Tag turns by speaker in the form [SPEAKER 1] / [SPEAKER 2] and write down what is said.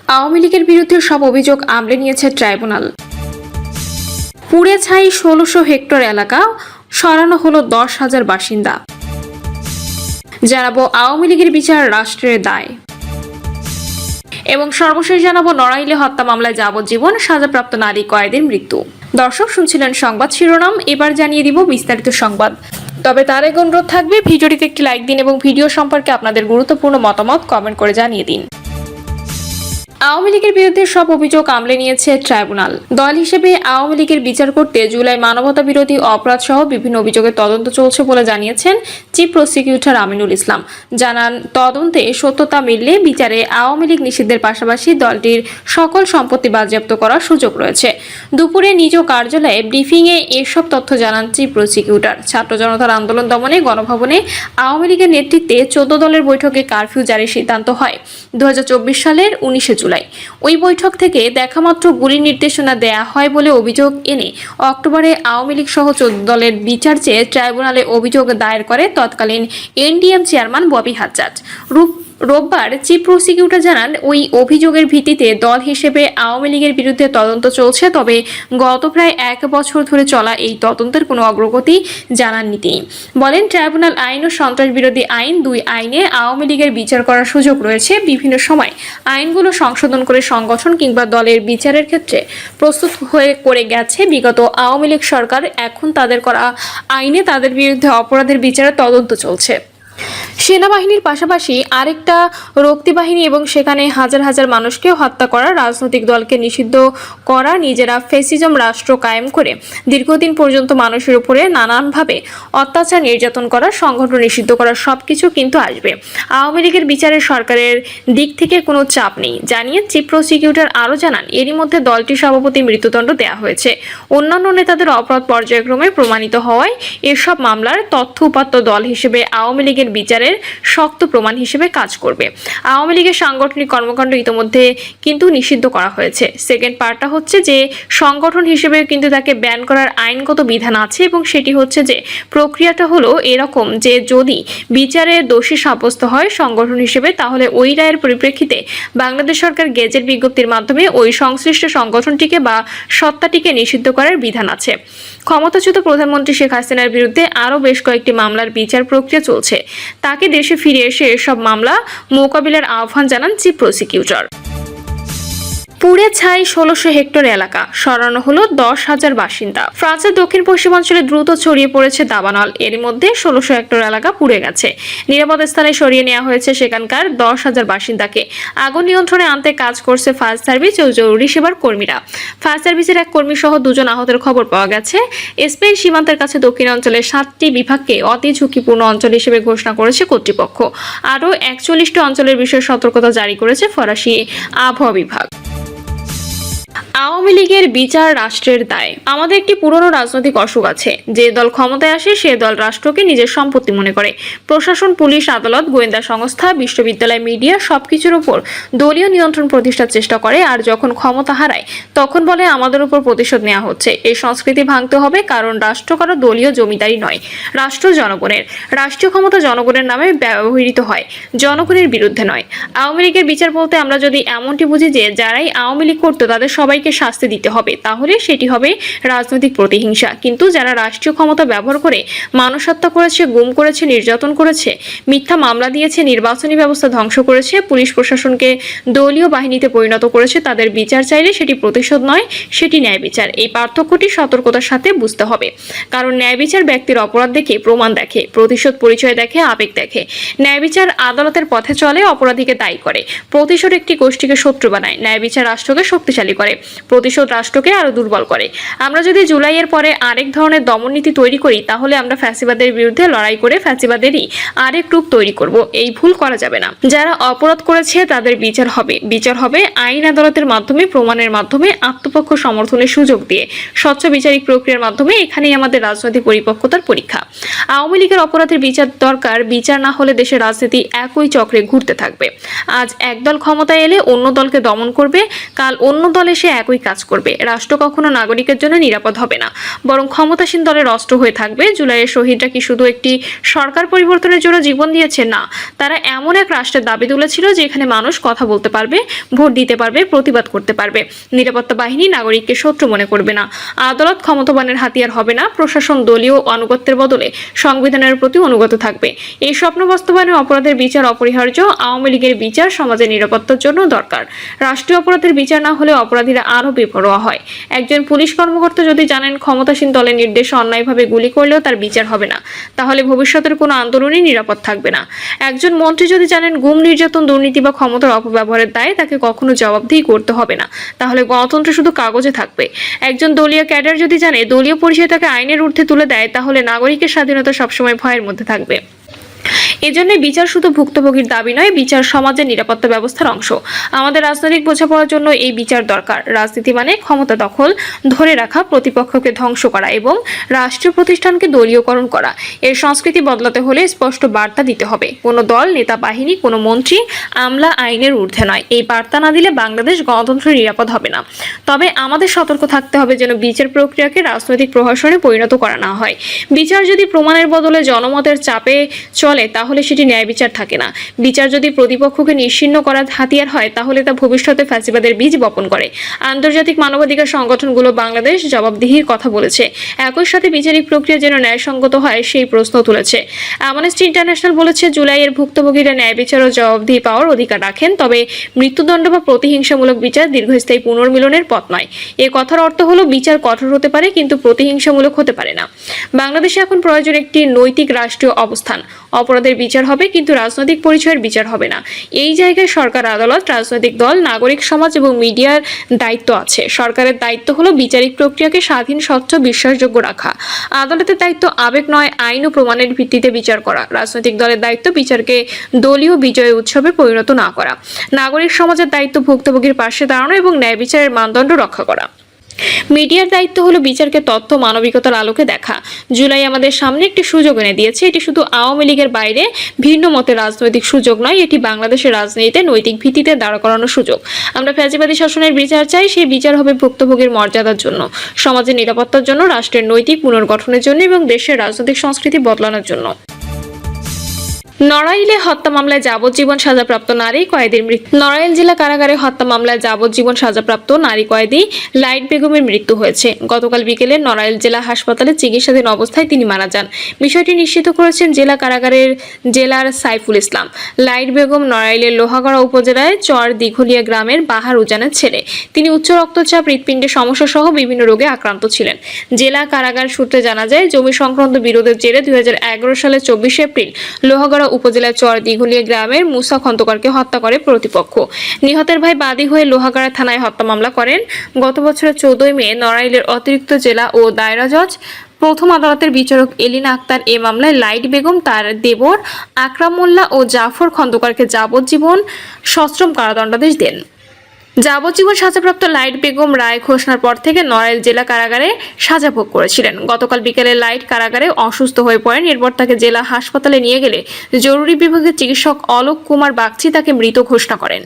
[SPEAKER 1] আওয়ামী লীগের বিরুদ্ধে সব অভিযোগ আমলে নিয়েছে ট্রাইব্যুনাল। পুড়ে ছাই ১৬০০ হেক্টর এলাকা, সরানো হলো ১০,০০০ বাসিন্দা। জানাবো আওয়ামী লীগের বিচার রাষ্ট্রের দায়। এবং সর্বশেষ জানাবো নড়াইলে হত্যা মামলায় যাবজ্জীবন সাজাপ্রাপ্ত নারী কয়েদির মৃত্যু। দর্শক শুনছিলেন সংবাদ শিরোনাম, এবার জানিয়ে দিব বিস্তারিত সংবাদ। তবে তার আগে অনুরোধ থাকবে ভিডিওটিতে একটি লাইক দিন এবং ভিডিও সম্পর্কে আপনাদের গুরুত্বপূর্ণ মতামত কমেন্ট করে জানিয়ে দিন। আওয়ামী লীগের বিরুদ্ধে সব অভিযোগ আমলে নিয়েছে ট্রাইব্যুনাল। দল হিসেবে আওয়ামী লীগের বিচার করতে জুলাই মানবতা বিরোধী অপরাধ সহ বিভিন্ন অভিযোগের তদন্ত চলছে বলে জানিয়েছেন চিফ প্রসিকিউটর আমিনুল ইসলাম। জানান, তদন্তে সত্যতা মিললে বিচারে আওয়ামী লীগ নিষিদ্ধের পাশাপাশি দলটির সকল সম্পত্তি বাজেয়াপ্ত করার সুযোগ রয়েছে। দুপুরে নিজ কার্যালয়ে ব্রিফিংয়ে এসব তথ্য জানান চিফ প্রসিকিউটর। ছাত্র জনতার আন্দোলন দমনে গণভবনে আওয়ামী লীগের নেতৃত্বে 14 দলের বৈঠকে কারফিউ জারির সিদ্ধান্ত হয় 2024 সালের 19 জুলাই। ওই বৈঠক থেকে দেখামাত্র গুলির নির্দেশনা দেয়া হয় বলে অভিযোগ এনে অক্টোবরে আওয়ামী লীগ সহ 14 দলের বিচার চেয়ে ট্রাইব্যুনালে অভিযোগ দায়ের করে তৎকালীন এনডিএম চেয়ারম্যান ববি হাজ্জাজ। রোববার চিফ প্রসিকিউটর জানান, ওই অভিযোগের ভিত্তিতে দল হিসেবে আওয়ামী লীগের বিরুদ্ধে তদন্ত চলছে। তবে গত প্রায় 1 বছর ধরে চলা এই তদন্তের কোনো অগ্রগতি জানাননি তিনি। বলেন, ট্রাইব্যুনাল আইন ও সন্ত্রাস বিরোধী আইন 2 আইনে আওয়ামী লীগের বিচার করার সুযোগ রয়েছে। বিভিন্ন সময় আইনগুলো সংশোধন করে সংগঠন কিংবা দলের বিচারের ক্ষেত্রে প্রস্তুত হয়ে করে গেছে বিগত আওয়ামী লীগ সরকার। এখন তাদের করা আইনে তাদের বিরুদ্ধে অপরাধের বিচারের তদন্ত চলছে। সেনাবাহিনীর পাশাপাশি আরেকটা রক্তি বাহিনী এবং সেখানে হাজার হাজার মানুষকে হত্যা করা, রাজনৈতিক দলকে নিষিদ্ধ করা, নিজেরা ফ্যাসিজম রাষ্ট্র কায়েম করে দীর্ঘদিন পর্যন্ত মানুষের উপরে নানানভাবে অত্যাচার নির্যাতন করা, সংগঠন নিষিদ্ধ করা, সবকিছু কিন্তু আসবে। আওয়ামী লীগের বিচারে সরকারের দিক থেকে কোনো চাপ নেই জানিয়ে চিফ প্রসিকিউটর আরও জানান, এরই মধ্যে দলটির সভাপতি মৃত্যুদণ্ড দেওয়া হয়েছে। অন্যান্য নেতাদের অপরাধ পর্যায়ক্রমে প্রমাণিত হওয়ায় এসব মামলার তথ্য উপাত্ত দল হিসেবে আওয়ামী লীগের বিচারের শক্ত প্রমাণ হিসেবে কাজ করবে। আওয়ামী লীগের সাংগঠনিক কর্মকাণ্ড ইতোমধ্যে কিন্তু নিষিদ্ধ করা হয়েছে। সেকেন্ড পার্টটা হচ্ছে যে সংগঠন হিসেবে কিন্তু তাকে ব্যান করার আইনগত বিধান আছে এবং সেটি হচ্ছে যে প্রক্রিয়াটা হলো এরকম যে যদি বিচারে দোষী সাব্যস্ত হয় সংগঠন হিসেবে, তাহলে ওই রায়ের পরিপ্রেক্ষিতে বাংলাদেশ সরকার গেজেট বিজ্ঞপ্তির মাধ্যমে ওই সংশ্লিষ্ট সংগঠনটিকে বা সত্তাটিকে নিষিদ্ধ করার বিধান আছে। ক্ষমতাচ্যুত প্রধানমন্ত্রী শেখ হাসিনার বিরুদ্ধে আরও বেশ কয়েকটি মামলার বিচার প্রক্রিয়া চলছে। তাকে দেশে ফিরে এসে এসব মামলা মোকাবিলার আহ্বান জানান চিফ প্রসিকিউটর। পুড়ে ছাই ১৬০০ হেক্টর এলাকা, সরানো হলো ১০,০০০ বাসিন্দা। ফ্রান্সের দক্ষিণ পশ্চিমাঞ্চলে দ্রুত ছড়িয়ে পড়েছে দাবানল। এর মধ্যে ১৬০০ হেক্টর এলাকা পুড়ে গেছে। নিরাপদ স্থানে সরিয়ে নেওয়া হয়েছে সেখানকার ১০,০০০ বাসিন্দাকে। আগুন নিয়ন্ত্রণে আনতে কাজ করছে ফায়ার সার্ভিস ও জরুরি সেবার কর্মীরা। ফায়ার সার্ভিসের এক কর্মী সহ 2 জন আহতের খবর পাওয়া গেছে। স্পেন সীমান্তের কাছে দক্ষিণাঞ্চলের 7টি বিভাগকে অতি ঝুঁকিপূর্ণ অঞ্চল হিসেবে ঘোষণা করেছে কর্তৃপক্ষ। আরও 41টি অঞ্চলের বিষয়ে সতর্কতা জারি করেছে ফরাসি আবহাওয়া বিভাগ। আওয়ামী লীগের বিচার রাষ্ট্রের দায়। আমাদের একটি পুরনো রাজনৈতিক অসুখ আছে, যে দল ক্ষমতায় আসে সে দল রাষ্ট্রকে নিজের সম্পত্তি মনে করে। প্রশাসন, পুলিশ, আদালত, গোয়েন্দা সংস্থা, বিশ্ববিদ্যালয়, মিডিয়া সবকিছুর উপর দলীয় নিয়ন্ত্রণ প্রতিষ্ঠার চেষ্টা করে, আর যখন ক্ষমতা হারায় তখন বলে আমাদের উপর প্রতিশোধ নেওয়া হচ্ছে। এই সংস্কৃতি ভাঙতে হবে, কারণ রাষ্ট্র কারো দলীয় জমিদারি নয়, রাষ্ট্র জনগণের। রাষ্ট্রীয় ক্ষমতা জনগণের নামে ব্যবহৃত হয়, জনগণের বিরুদ্ধে নয়। আওয়ামী লীগের বিচার বলতে আমরা যদি এমনটি বুঝি যে যারাই আওয়ামী লীগ করতো তাদের সবাইকে শাস্তি দিতে হবে, তাহলে সেটি হবে রাজনৈতিক প্রতিহিংসা। কিন্তু যারা রাষ্ট্রীয় ক্ষমতা ব্যবহার করে মানুষ হত্যা করেছে, গুম করেছে, নির্যাতন করেছে, মিথ্যা মামলা দিয়েছে, নির্বাচনী ব্যবস্থা ধ্বংস করেছে, পুলিশ প্রশাসনকে দলীয় বাহিনীতে পরিণত করেছে, তাদের বিচার চাইলে সেটি প্রতিশোধ নয়, সেটি ন্যায় বিচার। এই পার্থক্যটি সতর্কতার সাথে বুঝতে হবে, কারণ ন্যায় বিচার ব্যক্তির অপরাধ দেখে প্রমাণ দেখে, প্রতিশোধ পরিচয় দেখে, আবেগ দেখে। ন্যায় বিচার আদালতের পথে চলে, অপরাধীকে দায়ী করে। প্রতিশোধ একটি গোষ্ঠীকে শত্রু বানায়, ন্যায় বিচার রাষ্ট্রকে শক্তিশালী করে, প্রতিশোধ রাষ্ট্রকে আরো দুর্বল করে। আমরা যদি জুলাইয়ের পরে আরেক ধরনের দমন নীতি তৈরি করি, তাহলে আমরা ফ্যাসিবাদের বিরুদ্ধে লড়াই করে ফ্যাসিবাদেরই আরেক রূপ তৈরি করব। এই ভুল করা যাবে না। যারা অপরাধ করেছে তাদের বিচার হবে। বিচার হবে আইন আদালতের মাধ্যমে, প্রমাণের মাধ্যমে, আত্মপক্ষ সমর্থনের সুযোগ দিয়ে, স্বচ্ছ বিচারিক প্রক্রিয়ার মাধ্যমে। এখানেই আমাদের রাজনৈতিক পরিপক্কতার পরীক্ষা। আওয়ামী লীগের অপরাধের বিচার দরকার। বিচার না হলে দেশের রাজনীতি একই চক্রে ঘুরতে থাকবে। আজ এক দল ক্ষমতায় এলে অন্য দলকে দমন করবে, কাল অন্য দল এসে একই কাজ কাজ করবে। রাষ্ট্র কখনো নাগরিকের জন্য নিরাপদ হবে না, বরং ক্ষমতাসীন দলের অস্ত্র হয়ে থাকবে। জুলাইয়ের শহীদরা কি শুধু একটি সরকার পরিবর্তনের জন্য জীবন দিয়েছে? না, তারা এমন এক রাষ্ট্রের দাবি তুলেছিল যেখানে মানুষ কথা বলতে পারবে, ভোট দিতে পারবে, প্রতিবাদ করতে পারবে। নিরাপত্তা বাহিনী নাগরিককে শত্রু মনে করবে না, আদালত ক্ষমতাবানের হাতিয়ার হবে না, প্রশাসন দলীয় আনুগত্যের বদলে সংবিধানের প্রতি অনুগত থাকবে। এই স্বপ্ন বাস্তবায়নে অপরাধের বিচার অপরিহার্য। আওয়ামী লীগের বিচার সমাজের নিরাপত্তার জন্য দরকার। রাষ্ট্রীয় অপরাধের বিচার না হলে অপরাধীরা আরও বেপরোয়া হয়। একজন পুলিশ কর্মকর্তা যদি জানেন ক্ষমতাসীন দলের নির্দেশে অন্যায়ভাবে গুলি করলেও তার বিচার হবে না, তাহলে ভবিষ্যতের কোনো আন্দোলনই নিরাপদ থাকবে না। একজন মন্ত্রী যদি জানেন গুম, নির্যাতন, দুর্নীতি বা ক্ষমতার অপব্যবহারের দায়ে তাকে কখনো জবাবদিহি করতে হবে না, তাহলে গণতন্ত্র শুধু কাগজে থাকবে। একজন দলীয় ক্যাডার যদি জানে দলীয় পরিচয় তাকে আইনের ঊর্ধ্বে তুলে দেয়, তাহলে নাগরিকের স্বাধীনতা সবসময় ভয়ের মধ্যে থাকবে। এজন্য বিচার শুধু ভুক্তভোগীর দাবি নয়, বিচার সমাজের নিরাপত্তা ব্যবস্থার অংশ। আমাদের রাজনৈতিক বোঝাপড়ার জন্য এই বিচার দরকার। রাজনীতি মানে ক্ষমতা দখল, ধরে রাখা, প্রতিপক্ষকে ধ্বংস করা এবং রাষ্ট্রীয় প্রতিষ্ঠানকে দলীয়করণ করা। এর সংস্কৃতি বদলাতে হলে স্পষ্ট বার্তা দিতে হবে। কোনো দল, নেতা, বাহিনী, কোনো মন্ত্রী, আমলা আইনের ঊর্ধ্বে নয়। এই বার্তা না দিলে বাংলাদেশ গণতন্ত্র নিরাপদ হবে না। তবে আমাদের সতর্ক থাকতে হবে যেন বিচার প্রক্রিয়াকে রাজনৈতিক প্রহসনে পরিণত করা না হয়। বিচার যদি প্রমাণের বদলে জনমতের চাপে চলে তাহলে সেটি ন্যায় বিচার থাকে না। বিচার যদি প্রতিপক্ষকে নিশ্চিহ্ন করার হাতিয়ার হয় তাহলে তা ভবিষ্যতে ফ্যাসিবাদের বীজ বপন করে। আন্তর্জাতিক মানবাধিকার সংগঠনগুলো বাংলাদেশ জবাবদিহির কথা বলেছে। একই সাথে বিচারিক প্রক্রিয়া যেন ন্যায়সঙ্গত হয় সেই প্রশ্ন তুলেছে। অ্যামনেস্টি ইন্টারন্যাশনাল বলেছে জুলাইয়ের ভুক্তভোগীরা ন্যায় বিচার ও জবাবদিহি পাওয়ার অধিকার রাখেন, তবে মৃত্যুদণ্ড বা প্রতিহিংসামূলক বিচার দীর্ঘস্থায়ী পুনর্মিলনের পথ নয়। এ কথার অর্থ হলো বিচার কঠোর হতে পারে কিন্তু প্রতিহিংসামূলক হতে পারে না। বাংলাদেশে এখন প্রয়োজন একটি নৈতিক রাষ্ট্রীয় অবস্থান। অপরাধের বিচার হবে কিন্তু রাজনৈতিক পরিচয়ের বিচার হবে না। এই জায়গায় সরকার, আদালত, রাজনৈতিক দল, নাগরিক সমাজ এবং মিডিয়ার দায়িত্ব আছে। সরকারের দায়িত্ব হলো বিচারিক প্রক্রিয়াকে স্বাধীন, স্বচ্ছ, বিশ্বাসযোগ্য রাখা। আদালতের দায়িত্ব আবেগ নয়, আইন ও প্রমাণের ভিত্তিতে বিচার করা। রাজনৈতিক দলের দায়িত্ব বিচারকে দলীয় বিজয় উৎসবে পরিণত না করা। নাগরিক সমাজের দায়িত্ব ভুক্তভোগীর পাশে দাঁড়ানো এবং ন্যায় বিচারের মানদণ্ড রক্ষা করা। মিডিয়ার দায়িত্ব হলো বিচারকে তথ্য, মানবিকতার আলোকে দেখা। জুলাই আমাদের সামনে একটি সুযোগ এনে দিয়েছে। এটি শুধু আওয়ামী লীগের বাইরে ভিন্ন মতের রাজনৈতিক সুযোগ নয়, এটি বাংলাদেশের রাজনীতিতে নৈতিক ভিত্তিতে দাঁড় করানোর সুযোগ। আমরা ফ্যাসিবাদী শাসনের বিচার চাই, সেই বিচার হবে ভুক্তভোগীর মর্যাদার জন্য, সমাজের নিরাপত্তার জন্য, রাষ্ট্রের নৈতিক পুনর্গঠনের জন্য এবং দেশের রাজনৈতিক সংস্কৃতি বদলানোর জন্য। নড়াইলে হত্যা মামলায় যাবজ্জীবন সাজাপ্রাপ্ত নারী কয়েদির মৃত্যু। নড়াইল জেলা কারাগারে হত্যা মামলায় যাবজ্জীবন সাজাপ্রাপ্ত নারী কয়েদি লাইট বেগমের মৃত্যু হয়েছে। গতকাল বিকেলে নড়াইল জেলা হাসপাতালে চিকিৎসাধীন অবস্থায় তিনি মারা যান। বিষয়টি নিশ্চিত করেছেন জেলা কারাগারের জেলার সাইফুল ইসলাম। লাইট বেগম নড়াইলের লোহাগড়া উপজেলায় চর দিঘলিয়া গ্রামের বাহার উজানের ছেলে। তিনি উচ্চ রক্তচাপ, হৃৎপিণ্ডের সমস্যা সহ বিভিন্ন রোগে আক্রান্ত ছিলেন। জেলা কারাগার সূত্রে জানা যায় জমি সংক্রান্ত বিরোধের জেরে 2011 সালের 24 এপ্রিল লোহাগড়া উপজেলার চর দিঘলিয়া গ্রামের মুসা খন্দকারকে হত্যা করে প্রতিপক্ষ। নিহতের ভাই বাদী হয়ে লোহাগড়া থানায় হত্যা মামলা করেন। গত বছরের 14 মে নড়াইলের অতিরিক্ত জেলা ও দায়রা জজ প্রথম আদালতের বিচারক এলিনা আক্তার এ মামলায় লাইট বেগম, তার দেবর আকরাম মোল্লা ও জাফর খন্দকারকে যাবজ্জীবন সশ্রম কারাদণ্ডাদেশ দেন। যাবজ্জীবন সাজাপ্রাপ্ত লাইট বেগম রায় ঘোষণার পর থেকে নড়াইল জেলা কারাগারে সাজা ভোগ করেছিলেন। গতকাল বিকেলে লাইট কারাগারে অসুস্থ হয়ে পড়েন। এরপর তাকে জেলা হাসপাতালে নিয়ে গেলে জরুরি বিভাগের চিকিৎসক অলোক কুমার বাগচি তাকে মৃত ঘোষণা করেন।